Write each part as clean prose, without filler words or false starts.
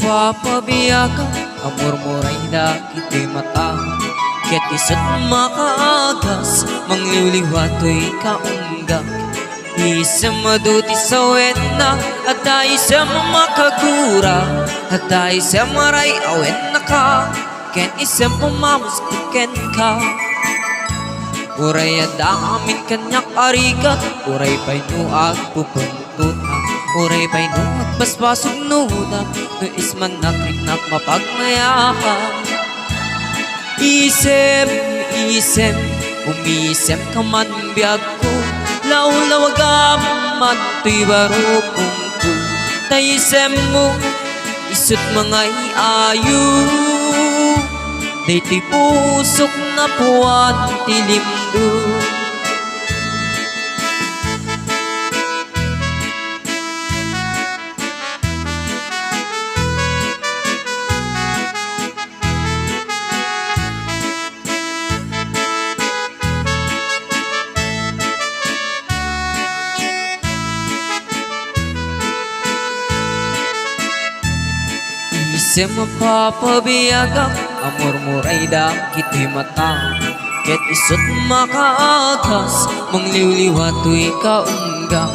mapapabiyagan, amor mo ray dakiti mata. Ket isut makaagas, mangliwliwatoy kaunggak. Isam maduti sa wena, at isam makagura, at isam maray awen na ka. Ken isam pumamuskuken ka. Uray amin kanyak arigat, uray pa'y nuag pupuntuta. Uray pa'y nuag basbasog nuda, no isman nakriknak mapagmayaka. Isem, umisem ka man biyag ko, laulawagam man to'y barukong ko. Taisem mo, isut mga iayo, dayto'y pusok na puwan tilimdo. Isem mapapabiyagan, amor mo ray dakiti mata. Ket isut makaagas, mangliwliwatoy kaunggak.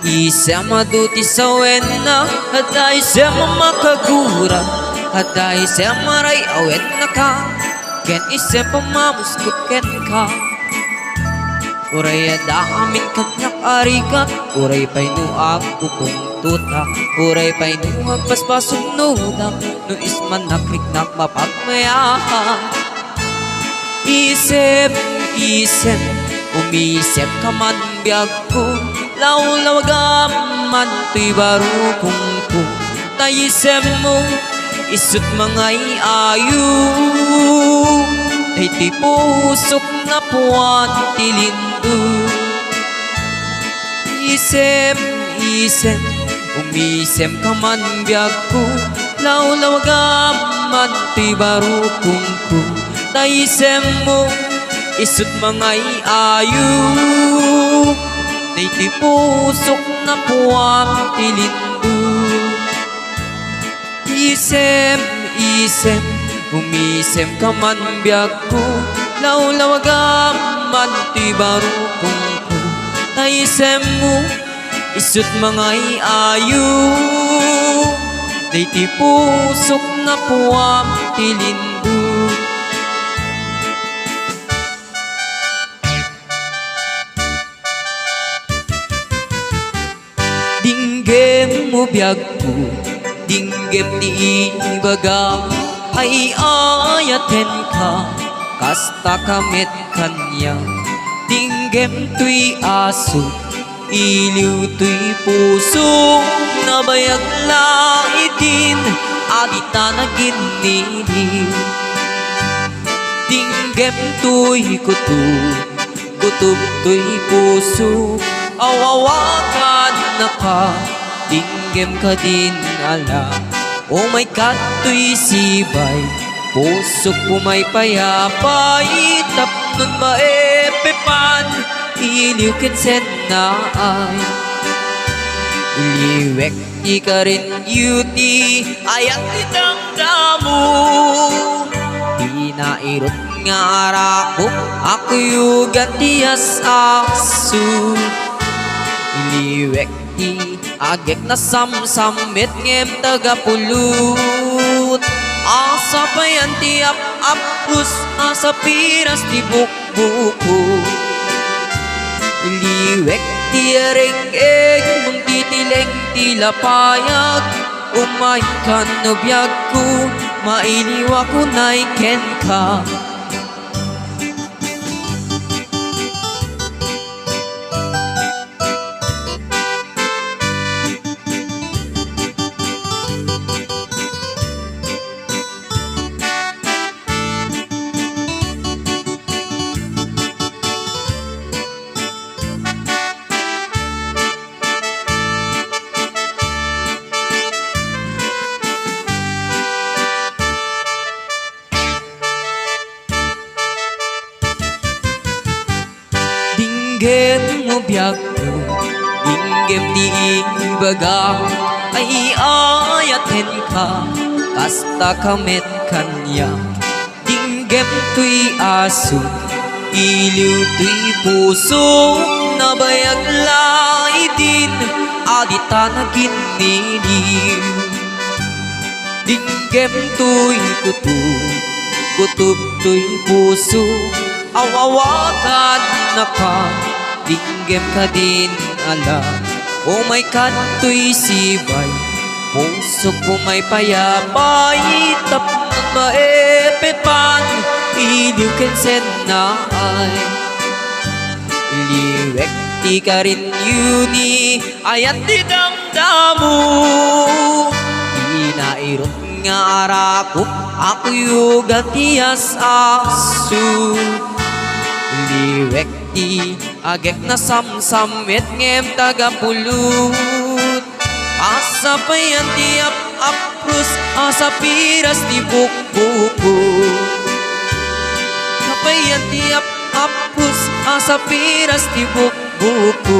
Isem maduti sa wena, at isem makagura, at isem maray awen na ka. Ken isem pamamuskuken ka. Uray amin kanyak arigat, uray pa'y nuag pupuntuta. Uray pa'y nuag basbasog nuda, no isman nakriknak mapagmayaka. Isem, umisem ka man biyag ko, laulawagam man to'y barukong ko. Taisem mo, isut mga iayo, dayto'y pusok na puwan tilindo. Isem, umisem ka man biyag ko, laulawagam man to'y barukong ko. Taisem mo, isut mga iayo, dayto'y pusok na puwan tilindo. Isem, umisem ka man biyag ko, laulawagam man to'y barukong ko. Taisem mo, isut mga iayo, dayto'y pusok na puwan tilindo. Dinggem mo biyag ko, dinggem di ibaga, ay ayaten ka, kasta kamit kanya. Dinggem to'y aso, iliw to'y puso, nabayag laitin, adita na giniliw. Dinggem to'y kutob to'y puso, awawagan na ka, dinggem ka din ala. Oh my God, to'y sibay, pusok ko may payapay, tapnon maepepan, iliw kinsen na ay. Iliwek di ka rin yuti, ayat itang damo. Pinairot nga arako, ako yugat tiyas asu. Iliwek di agek na samsamit ngem tagapulot. Asa pa yan ti ap-apus, asa piras ti bukbuko. Iliwek ti areng-eg, mong titileng tilapayag. Umay ka no biyag ko, mailiwa ko na'y ken ka. Dinggem mo biyag ko, dinggem di ibaga, ay ayaten ka, kasta kamit kanya. Dinggem tuy aso, iliw tuy puso, nabayag lai din, adita na giniliw. Dinggem tuy kutub tuy puso, awawakan na ka, dinggem ka din ala. O may kanto'y sibay, puso ko may payapay, tapos maepepan, iliw kensen na ay. Liwek ti ka rin yuni, ayat di damdamu, inairot nga arako, ako yugat tiyas asu. Liwek ti agek na samsamit ngem tagapulot, asa pa yan ti ap-aprus, asa piras ti bukbuko. Asa pa yan ti ap-aprus, asa piras ti bukbuko.